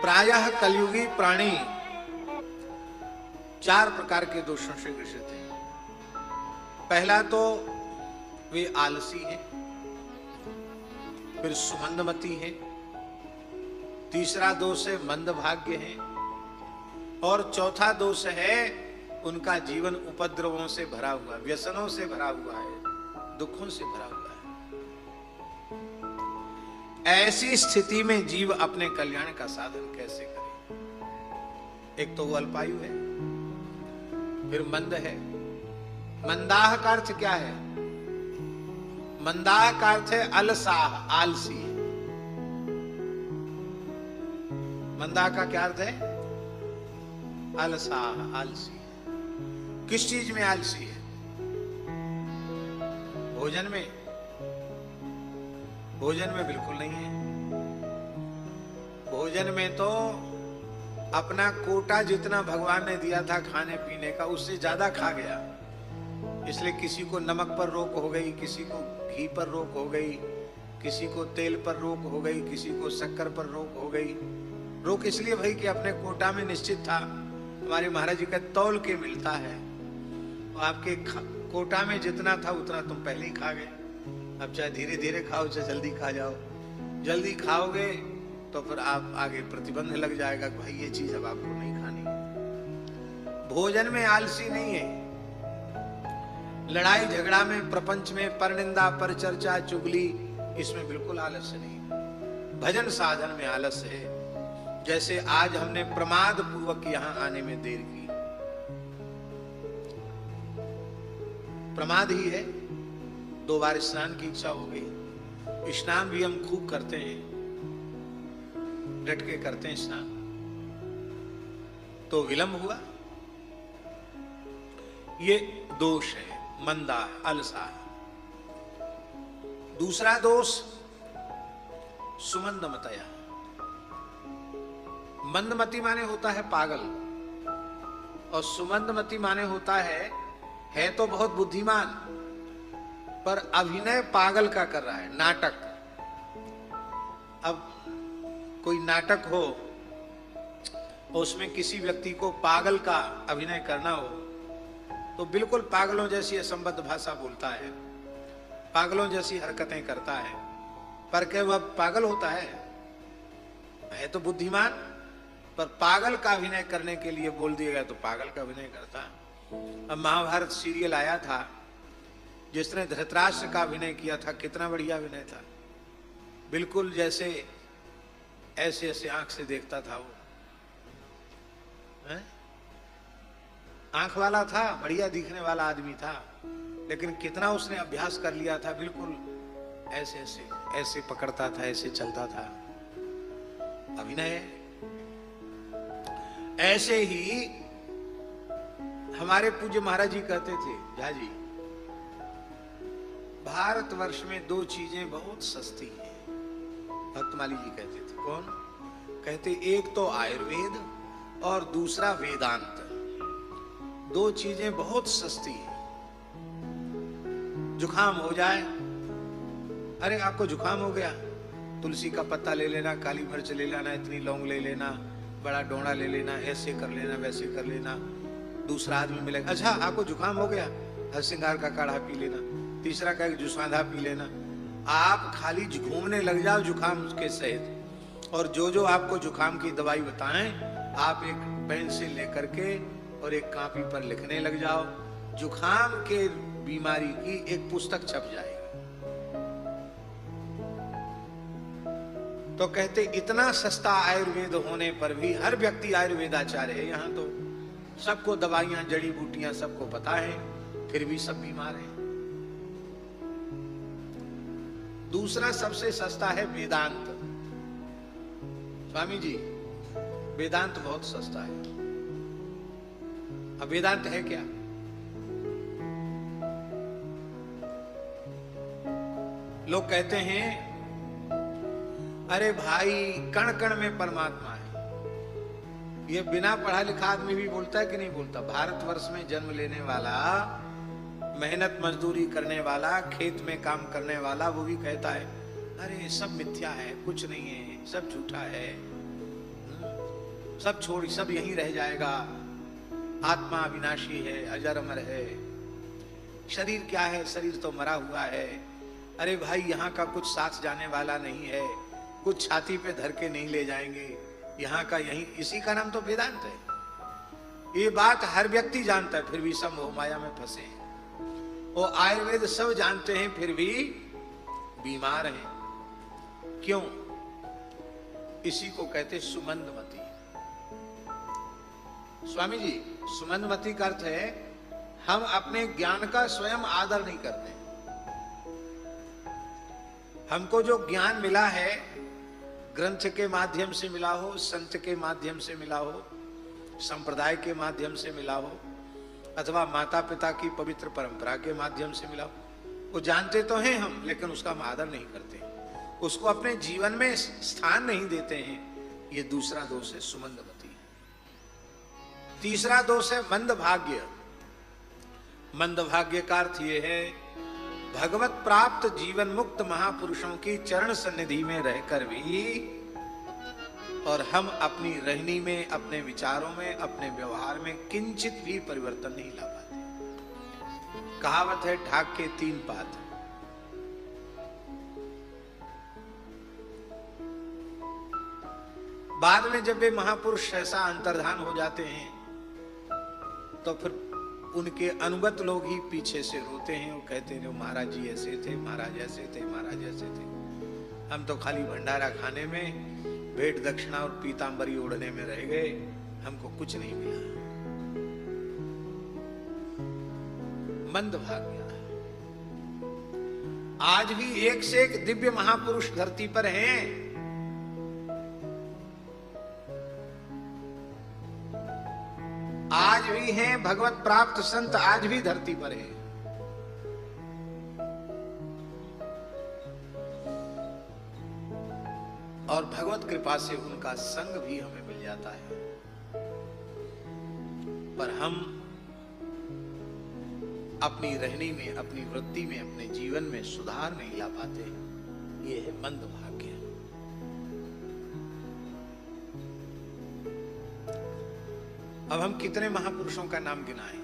प्रायः कलयुगी प्राणी 4 प्रकार के दोषों से ग्रसित हैं। पहला तो वे आलसी हैं, फिर सुमंदमती हैं, तीसरा दोष है मंदभाग्य है, और चौथा दोष है उनका जीवन उपद्रवों से भरा हुआ, व्यसनों से भरा हुआ है, दुखों से भरा हुआ है। ऐसी स्थिति में जीव अपने कल्याण का साधन कैसे करे? एक तो वो अल्पायु है, फिर मंद है। मंदाह का अर्थ क्या है? मंदाह का अर्थ है अलसाह, आलसी। मंदाह का क्या अर्थ है? अलसाह, आलसी। किस चीज में आलसी है? भोजन में? भोजन में बिल्कुल नहीं है। भोजन में तो अपना कोटा जितना भगवान ने दिया था खाने पीने का, उससे ज्यादा खा गया। इसलिए किसी को नमक पर रोक हो गई, किसी को घी पर रोक हो गई, किसी को तेल पर रोक हो गई, किसी को शक्कर पर रोक हो गई। रोक इसलिए भाई कि अपने कोटा में निश्चित था। हमारे महाराज जी का तौल के मिलता है, तो आपके कोटा में जितना था उतना तुम पहले ही खा गए। अब चाहे धीरे धीरे खाओ, चाहे जल्दी खा जाओ। जल्दी खाओगे तो फिर आप आगे प्रतिबंध लग जाएगा कि भाई ये चीज अब आपको नहीं खानी। भोजन में आलसी नहीं है। लड़ाई झगड़ा में, प्रपंच में, परनिंदा, परचर्चा, चुगली, इसमें बिल्कुल आलस्य नहीं। भजन साधन में आलस्य है। जैसे आज हमने प्रमाद पूर्वक यहां आने में देर की, प्रमाद ही है। 2 बार स्नान की इच्छा हो गई। स्नान भी हम खूब करते हैं, डट के करते हैं स्नान, तो विलंब हुआ। ये दोष है, मंदा, अलसा। दूसरा दोष सुमंदमतया। मंदमती माने होता है पागल, और सुमंदमती माने होता है तो बहुत बुद्धिमान, पर अभिनय पागल का कर रहा है, नाटक। अब कोई नाटक हो और उसमें किसी व्यक्ति को पागल का अभिनय करना हो, तो बिल्कुल पागलों जैसी असंबद्ध भाषा बोलता है, पागलों जैसी हरकतें करता है, पर क्या वह पागल होता है तो बुद्धिमान, पर पागल का अभिनय करने के लिए बोल दिया गया तो पागल का अभिनय करता है। अब महाभारत सीरियल आया था, जिसने धृतराष्ट्र का अभिनय किया था, कितना बढ़िया अभिनय था। बिल्कुल जैसे ऐसे ऐसे आंख से देखता था वो, आंख वाला था, बढ़िया दिखने वाला आदमी था, लेकिन कितना उसने अभ्यास कर लिया था। बिल्कुल ऐसे ऐसे ऐसे पकड़ता था, ऐसे चलता था। अभिनय है। ऐसे ही हमारे पूज्य महाराज जी कहते थे, झा जी, भारतवर्ष में 2 चीजें बहुत सस्ती हैं। भक्तमाली जी कहते थे। कौन? कहते एक तो आयुर्वेद और दूसरा वेदांत। 2 चीजें बहुत सस्ती हैं। जुकाम हो जाए, अरे आपको जुकाम हो गया, तुलसी का पत्ता ले लेना, काली मिर्च ले लेना, इतनी लौंग ले लेना, बड़ा डोंडा ले लेना, ऐसे कर लेना, वैसे कर लेना। दूसरा आदमी मिलेगा, अच्छा आपको जुकाम हो गया, हरसिंगार का काढ़ा पी लेना। तीसरा का जुसांधा पी लेना। आप खाली घूमने लग जाओ जुकाम के सहित, और जो जो आपको जुकाम की दवाई बताएं, आप एक पेंसिल लेकर के और एक कॉपी पर लिखने लग जाओ। जुकाम के बीमारी की एक पुस्तक छप जाएगी। तो कहते इतना सस्ता आयुर्वेद होने पर भी हर व्यक्ति आयुर्वेदाचार्य है। यहाँ तो सबको दवाइयां, जड़ी बूटियां सबको पता है, फिर भी सब बीमार हैं। दूसरा सबसे सस्ता है वेदांत। स्वामी जी, वेदांत बहुत सस्ता है। अब वेदांत है क्या? लोग कहते हैं अरे भाई कण कण में परमात्मा है। ये बिना पढ़ा लिखा आदमी भी बोलता है कि नहीं बोलता? भारतवर्ष में जन्म लेने वाला, मेहनत मजदूरी करने वाला, खेत में काम करने वाला, वो भी कहता है अरे सब मिथ्या है, कुछ नहीं है, सब झूठा है। सब छोड़, सब यहीं रह जाएगा। आत्मा अविनाशी है, अजर अमर है। शरीर क्या है? शरीर तो मरा हुआ है। अरे भाई, यहाँ का कुछ साथ जाने वाला नहीं है, कुछ छाती पे धर के नहीं ले जाएंगे। यहाँ का यहीं, इसी का नाम तो वेदांत है। ये बात हर व्यक्ति जानता है, फिर भी सब मोह माया में फंसे हैं। वो आयुर्वेद सब जानते हैं, फिर भी बीमार हैं। क्यों? इसी को कहते सुमंदमती। स्वामी जी, सुमंदमती का अर्थ है हम अपने ज्ञान का स्वयं आदर नहीं करते। हमको जो ज्ञान मिला है, ग्रंथ के माध्यम से मिला हो, संत के माध्यम से मिला हो, संप्रदाय के माध्यम से मिला हो, अथवा माता पिता की पवित्र परंपरा के माध्यम से मिला हो, वो जानते तो हैं हम, लेकिन उसका हम आदर नहीं करते, उसको अपने जीवन में स्थान नहीं देते हैं। ये दूसरा दोष है सुमंदमती। तीसरा दोष है मंदभाग्य। मंदभाग्य का अर्थ ये है भगवत प्राप्त जीवन मुक्त महापुरुषों की चरण सन्निधि में रहकर भी और हम अपनी रहनी में, अपने विचारों में, अपने व्यवहार में किंचित भी परिवर्तन नहीं ला पाते। कहावत है, ढाक के 3 पात। बाद में जब वे महापुरुष ऐसा अंतर्धान हो जाते हैं तो फिर उनके अनुगत लोग ही पीछे से रोते हैं और कहते हैं महाराज जी ऐसे थे, महाराज ऐसे थे, महाराज ऐसे थे। हम तो खाली भंडारा खाने में, भेंट दक्षिणा और पीतांबरी ओढ़ने में रह गए, हमको कुछ नहीं मिला। मंदभाग्य। आज भी एक से एक दिव्य महापुरुष धरती पर हैं। आज भी हैं भगवत प्राप्त संत, आज भी धरती पर हैं। और भगवत कृपा से उनका संग भी हमें मिल जाता है, पर हम अपनी रहनी में, अपनी वृत्ति में, अपने जीवन में सुधार नहीं ला पाते। ये है मंदभाग्य। अब हम कितने महापुरुषों का नाम गिनाएं?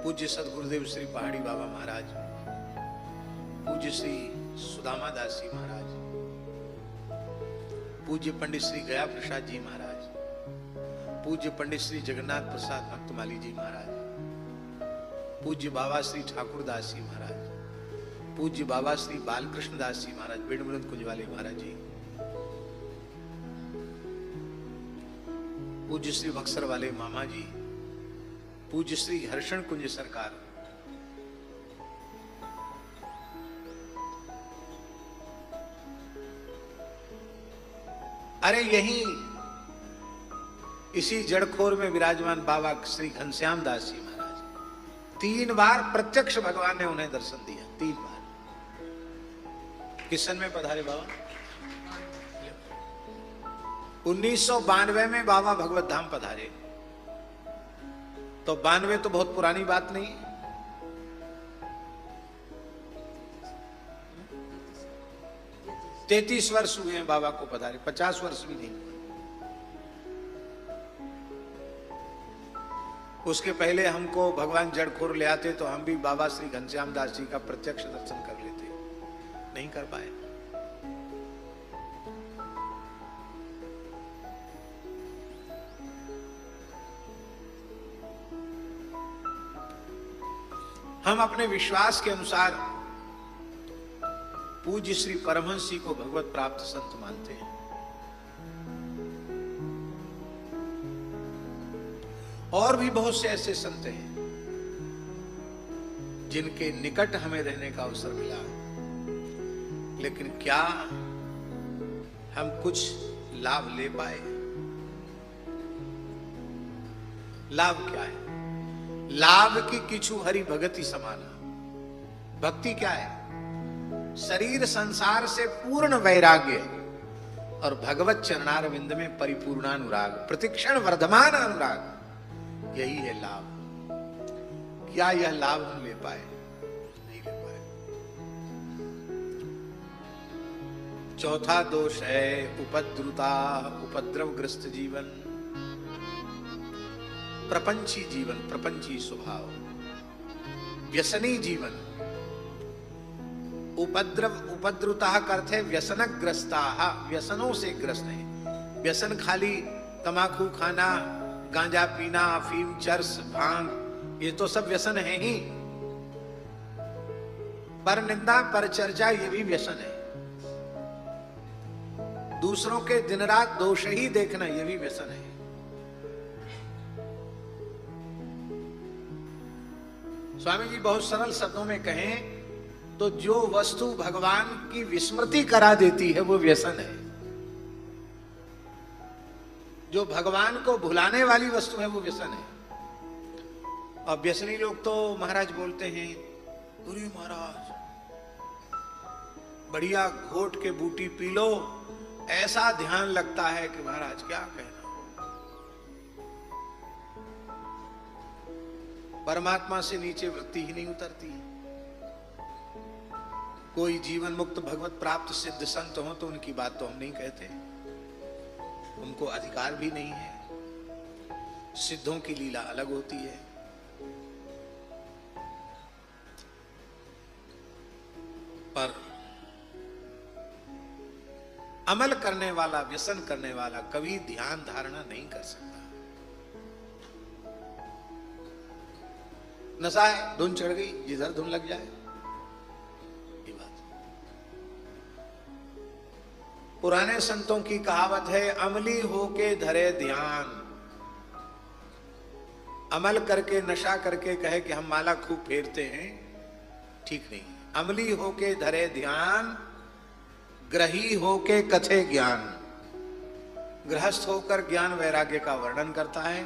पूज्य सदगुरुदेव श्री पहाड़ी बाबा महाराज, पूज्य श्री सुदामा दास जी महाराज, पूज्य पंडित श्री गया प्रसाद जी महाराज, पूज्य पंडित श्री जगन्नाथ प्रसाद भक्तमाली जी महाराज, पूज्य बाबा श्री ठाकुर दास जी महाराज, पूज्य बाबा श्री बालकृष्ण दास जी महाराज, बेड़मृद कुंज वाले महाराज जी, पूज्य श्री बक्सर वाले मामा जी, पूज्य श्री हर्षण कुंज सरकार, अरे यही इसी जड़खोर में विराजमान बाबा श्री घनश्याम दास जी महाराज, 3 बार प्रत्यक्ष भगवान ने उन्हें दर्शन दिया। 3 बार। किस सन में पधारे बाबा? 1992 में बाबा भगवत धाम पधारे। तो 92 तो बहुत पुरानी बात नहीं। तैतीस वर्ष हुए हैं बाबा को पधारे, 50 वर्ष भी नहीं। उसके पहले हमको भगवान जड़खोर ले आते तो हम भी बाबा श्री घनश्याम दास जी का प्रत्यक्ष दर्शन कर लेते, नहीं कर पाए। हम अपने विश्वास के अनुसार पूज्य श्री परमहंस जी को भगवत प्राप्त संत मानते हैं। और भी बहुत से ऐसे संत हैं जिनके निकट हमें रहने का अवसर मिला, लेकिन क्या हम कुछ लाभ ले पाए? लाभ क्या है? लाभ की किछु हरि भगति समाना। भक्ति क्या है? शरीर संसार से पूर्ण वैराग्य और भगवत चरणारविंद में परिपूर्णानुराग, प्रतिक्षण वर्धमान अनुराग, यही है लाभ। क्या यह लाभ हम ले पाए? नहीं ले पाए। चौथा दोष है उपद्रुता, उपद्रवग्रस्त जीवन, प्रपंची जीवन, प्रपंची स्वभाव, व्यसनी जीवन। उपद्रुता का अर्थ है व्यसनग्रस्ता, व्यसनों से ग्रस्त है। व्यसन खाली तम्बाकू खाना, गांजा पीना, अफीम, चरस, भांग, ये तो सब व्यसन है ही। पर निंदा, पर चर्चा, ये भी व्यसन है। दूसरों के दिन रात दोष ही देखना, ये भी व्यसन है। स्वामी जी बहुत सरल शब्दों में कहें तो जो वस्तु भगवान की विस्मृति करा देती है वो व्यसन है। जो भगवान को भुलाने वाली वस्तु है वो व्यसन है। और व्यसनी लोग तो महाराज बोलते हैं, अरे महाराज बढ़िया घोट के बूटी पी लो, ऐसा ध्यान लगता है कि महाराज क्या कहना। परमात्मा से नीचे वृत्ति ही नहीं उतरती। कोई जीवन मुक्त भगवत प्राप्त सिद्ध संत हो तो उनकी बात तो हम नहीं कहते, उनको अधिकार भी नहीं है। सिद्धों की लीला अलग होती है। पर अमल करने वाला, व्यसन करने वाला कभी ध्यान धारणा नहीं कर सकता। नशा है, धुन चढ़ गई, जिधर धुन लग जाए, ये बात। पुराने संतों की कहावत है, अमली होके धरे ध्यान। अमल करके, नशा करके कहे कि हम माला खूब फेरते हैं, ठीक नहीं। अमली होके धरे ध्यान, ग्रही होके कथे ज्ञान। गृहस्थ होकर ज्ञान वैराग्य का वर्णन करता है,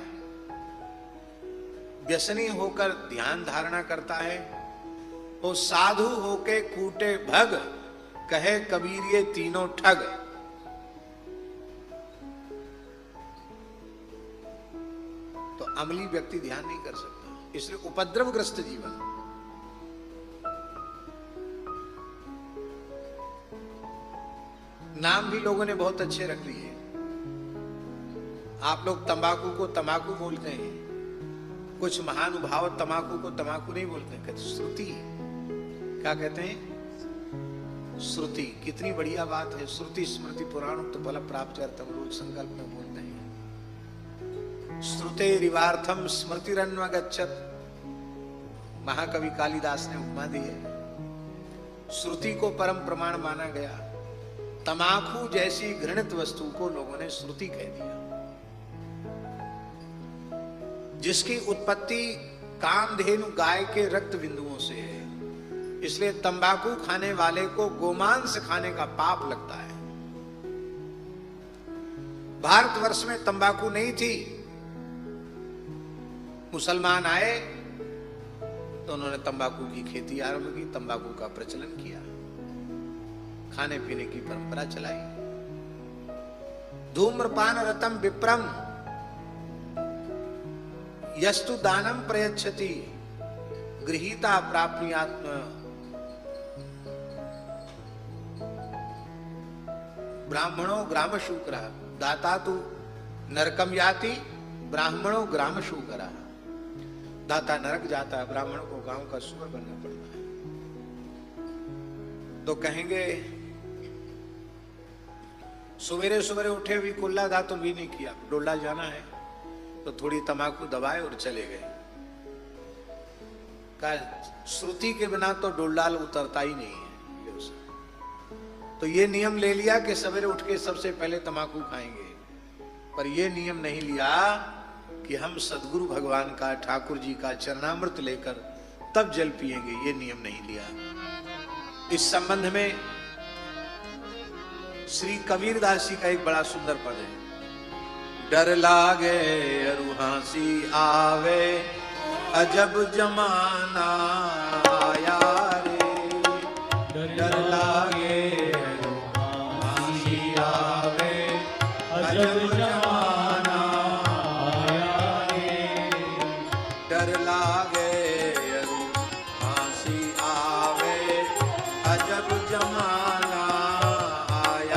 व्यसनी होकर ध्यान धारणा करता है, वो साधु होके कूटे भग, कहे कबीर ये तीनों ठग। तो अमली व्यक्ति ध्यान नहीं कर सकता, इसलिए उपद्रवग्रस्त जीवन। नाम भी लोगों ने बहुत अच्छे रख लिए। आप लोग तंबाकू को तंबाकू बोलते हैं, कुछ महानुभाव तंबाकू को तंबाकू नहीं बोलते, कहते श्रुति। क्या कहते हैं? श्रुति। कितनी बढ़िया बात है। श्रुति स्मृति पुराण तो फल प्राप्त अर्थम, रोज संकल्प में बोलते हैं। श्रुते रिवार्थम स्मृतिरन्व गच्छत, महाकवि कालिदास ने उपमा दी है। श्रुति को परम प्रमाण माना गया। तंबाकू जैसी घृणित वस्तु को लोगों ने श्रुति कह दिया, जिसकी उत्पत्ति कामधेनु गाय के रक्त बिंदुओं से है। इसलिए तंबाकू खाने वाले को गोमांस खाने का पाप लगता है। भारतवर्ष में तंबाकू नहीं थी, मुसलमान आए तो उन्होंने तंबाकू की खेती आरंभ की, तंबाकू का प्रचलन किया, खाने पीने की परंपरा चलाई। धूम्रपान रतम विप्रम यस्तु दानम प्रयच्छति गृहीता प्राप्नुयात्म। ब्राह्मणो ग्राम शूकरा दाता तु नरकम याति ब्राह्मणो ग्राम शूकरा। दाता नरक जाता है, ब्राह्मण को गांव का सूअर बनना पड़ता है। तो कहेंगे सवेरे सवेरे उठे भी कुल्ला दातुन भी नहीं किया, डोला जाना है तो थोड़ी तंबाकू दबाए और चले गए। श्रुति के बिना तो डोलाल उतरता ही नहीं है। तो ये नियम ले लिया कि सवेरे उठ के सबसे पहले तंबाकू खाएंगे, पर ये नियम नहीं लिया कि हम सदगुरु भगवान का, ठाकुर जी का चरणामृत लेकर तब जल पिएंगे। ये नियम नहीं लिया। इस संबंध में श्री कबीरदास जी का एक बड़ा सुंदर पद है। डर लागे अरु हंसी आवे अजब जमाना आया रे। डर लागे अरु हंसी आवे अजब जमाना आया रे। डर लागे अरु हंसी आवे अजब जमाना आया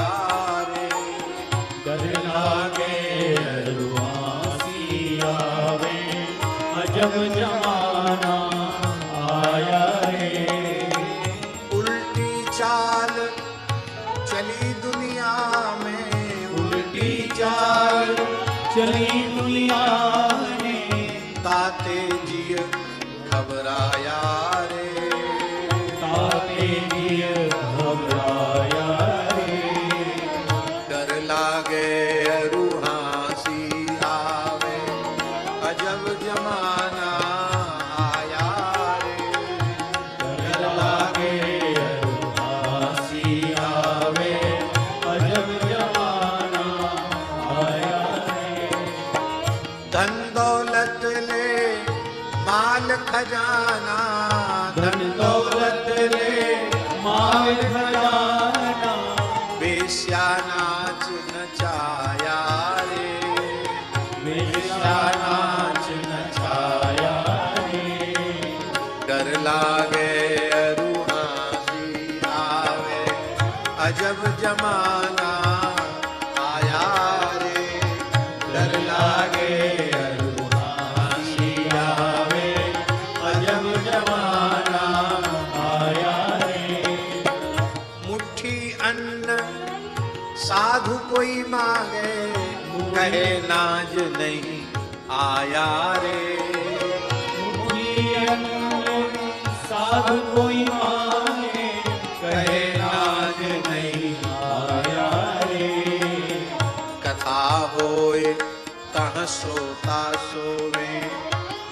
चली दुनिया में उल्टी चाल चली दुनिया में, ताते जिय घबराया रे, ताते जिय घबराया रे, डर लागे अरुहासी आवे, अजब जमाना आया रे, डर लागे अरुहासी आवे, अजब जमाना आया रे। धन दौलत ले माल खजाना, धन दौलत ले माल खजाना, बेश्या नाच नचाया रे, बेश्या नाच नचाया रे, डर लागे अरुहासी आवे, अजब जमाना आया रे, डर लागे अरुहासी आवे, अजब जमाना आया रे। मुट्ठी अन्न साधु कोई मांगे, कहे नाज नहीं आया रे, मुट्ठी अन्न साधु कोई मांगे, कहे नाज नहीं आया रे। कथा होए तह श्रोता सोवे,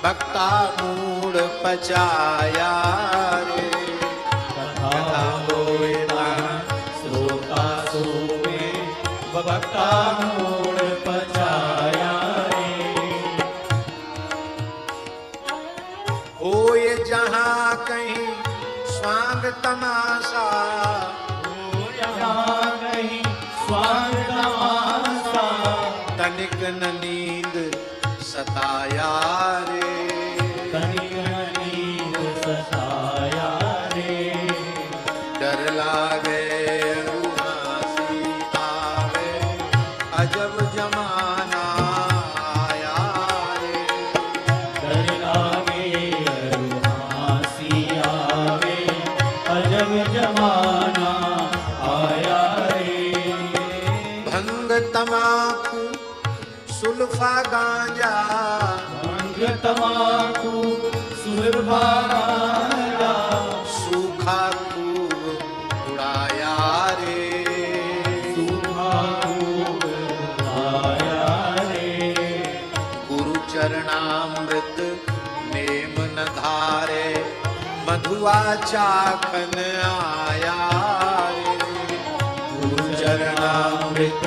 भक्ता मूड पचाया रे, कथा होए तह श्रोता सोवे, भक्ता मूड पचाया रे। होए जहाँ कहीं स्वांग तमाशा, हो जहाँ कहीं स्वांग तमाशा, तनिक न नींद सताया रे, तनिक नींद सताया रे, डर लागे अरुहासी आवे, अजब जमाना आया रे, डर लागे अरुहासी आवे, अजब जमाना आया रे। भंग तमाकू सुल्फा गांजा, भंग तमाकू सुलभा गांजा, सूखा खूब उड़ाया रे, सूखा खूब आया रे, गुरु चरणामृत नेम न धारे, मधुआ चाखन आया रे, गुरु चरणामृत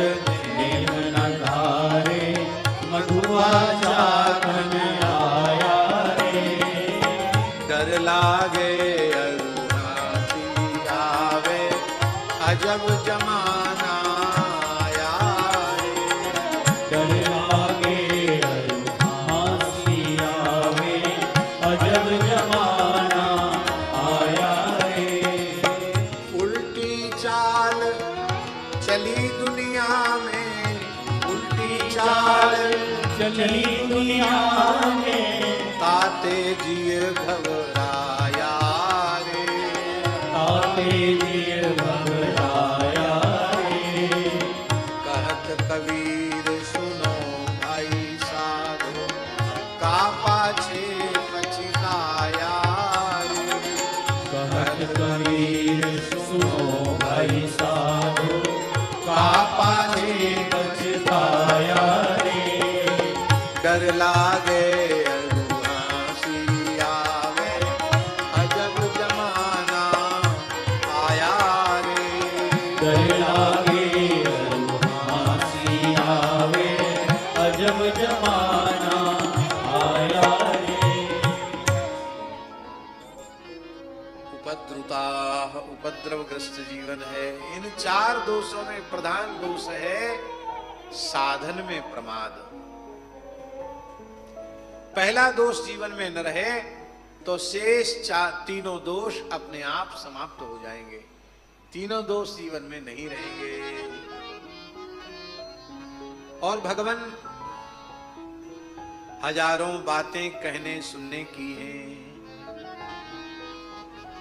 नेम न धारे, मधुआ चाखन आया रे। डर लागे अरुहासी आवे, अजब जमाना आया रे, डर लागे अरुहासी आवे, अजब जमाना आया रे। उल्टी चाल चली दुनिया में, उल्टी चाल चली दुनिया में, ताते जिय घबराया रे, ताते जिय घबराया रे। कहत कबीर सुनो भाई साधो, का पाछे पछताया रे, कहत कबीर सुनो भाई साधु, का पाछे पछताया रे। डर लागे अरुहासी आवे, अजब जमाना आया रे, डर लागे अरुहासी आवे, अजब जमाना आया रे। उपद्रुता उपद्रवग्रस्त जीवन है। इन 4 दोषों में प्रधान दोष है साधन में प्रमाद। पहला दोष जीवन में न रहे तो शेष तीनों दोष अपने आप समाप्त हो जाएंगे। तीनों दोष जीवन में नहीं रहेंगे। और भगवान हजारों बातें कहने सुनने की हैं,